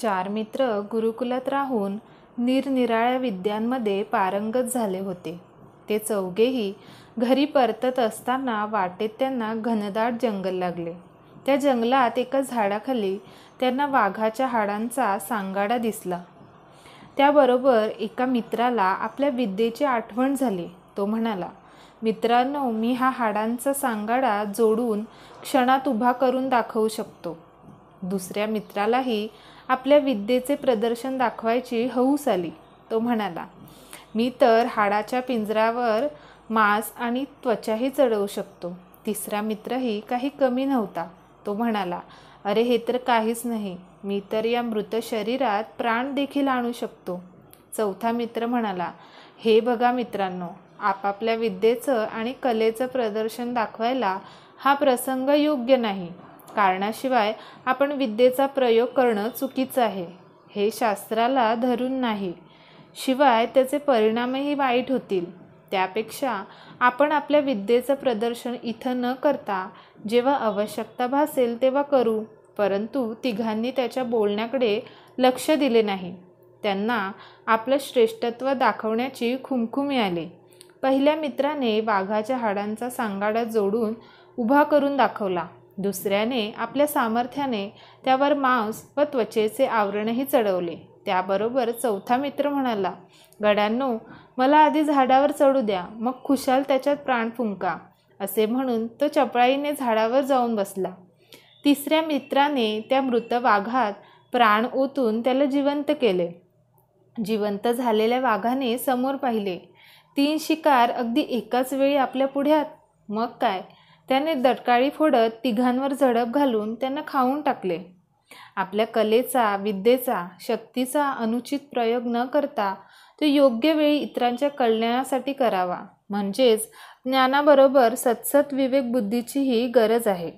चार मित्र गुरुकुलात राहून निरनिराळ्या विद्यांमध्ये पारंगत झाले होते. ते चौघेही घरी परतत असताना वाटेत त्यांना घनदाट जंगल लागले. त्या जंगलात एका झाडाखाली त्यांना वाघाच्या हाडांचा सांगाडा दिसला. त्याबरोबर एका मित्राला आपल्या विद्येची आठवण झाली. तो म्हणाला, मित्रांनो, मी हा हाडांचा सांगाडा जोडून क्षणात उभा करून दाखवू शकतो. दुसऱ्या मित्रालाही आपल्या विद्येचे प्रदर्शन दाखवायची हौस आली. तो म्हणाला, मी तर हाडाच्या पिंजऱ्यावर मांस आणि त्वचाही चढवू शकतो. तिसरा मित्रही काही कमी नव्हता. तो म्हणाला, अरे हे तर काहीच नाही, मी तर या मृत शरीरात प्राण देखील आणू शकतो. चौथा मित्र म्हणाला, हे बघा मित्रांनो, आपापल्या विद्येचं आणि कलेचं प्रदर्शन दाखवायला हा प्रसंग योग्य नाही. कारणाशिवाय आपण विद्येचा प्रयोग करणं चुकीचं आहे. हे शास्त्राला धरून नाही. शिवाय त्याचे परिणामही वाईट होतील. त्यापेक्षा आपण आपल्या विद्येचं प्रदर्शन इथं न करता जेव्हा आवश्यकता भासेल तेव्हा करू. परंतु तिघांनी त्याच्या बोलण्याकडे लक्ष दिले नाही. त्यांना आपलं श्रेष्ठत्व दाखवण्याची खुमखुमी आली. पहिल्या मित्राने वाघाच्या हाडांचा सांगाडा जोडून उभा करून दाखवला. दुसऱ्याने आपल्या सामर्थ्याने त्यावर मांस व त्वचेचे आवरणही चढवले. त्याबरोबर चौथा मित्र म्हणाला, गड्यांनो, मला आधी झाडावर चढू द्या, मग खुशाल त्याच्यात प्राण फुंका. असे म्हणून तो चपळाईने झाडावर जाऊन बसला. तिसऱ्या मित्राने त्या मृत वाघात प्राण ओतून त्याला जिवंत केले. जिवंत झालेल्या वाघाने समोर पाहिले. 3 शिकार अगदी एकाच वेळी आपल्या पुढ्यात. मग काय, त्याने दटकाळी फोडत तिघांवर झडप घालून त्यांना खाऊन टाकले. आपल्या कलेचा, विद्येचा, शक्तीचा अनुचित प्रयोग न करता तो योग्य वेळी इतरांच्या कल्याणासाठी करावा. म्हणजेच ज्ञानाबरोबर सत्सत विवेक बुद्धीचीही गरज आहे.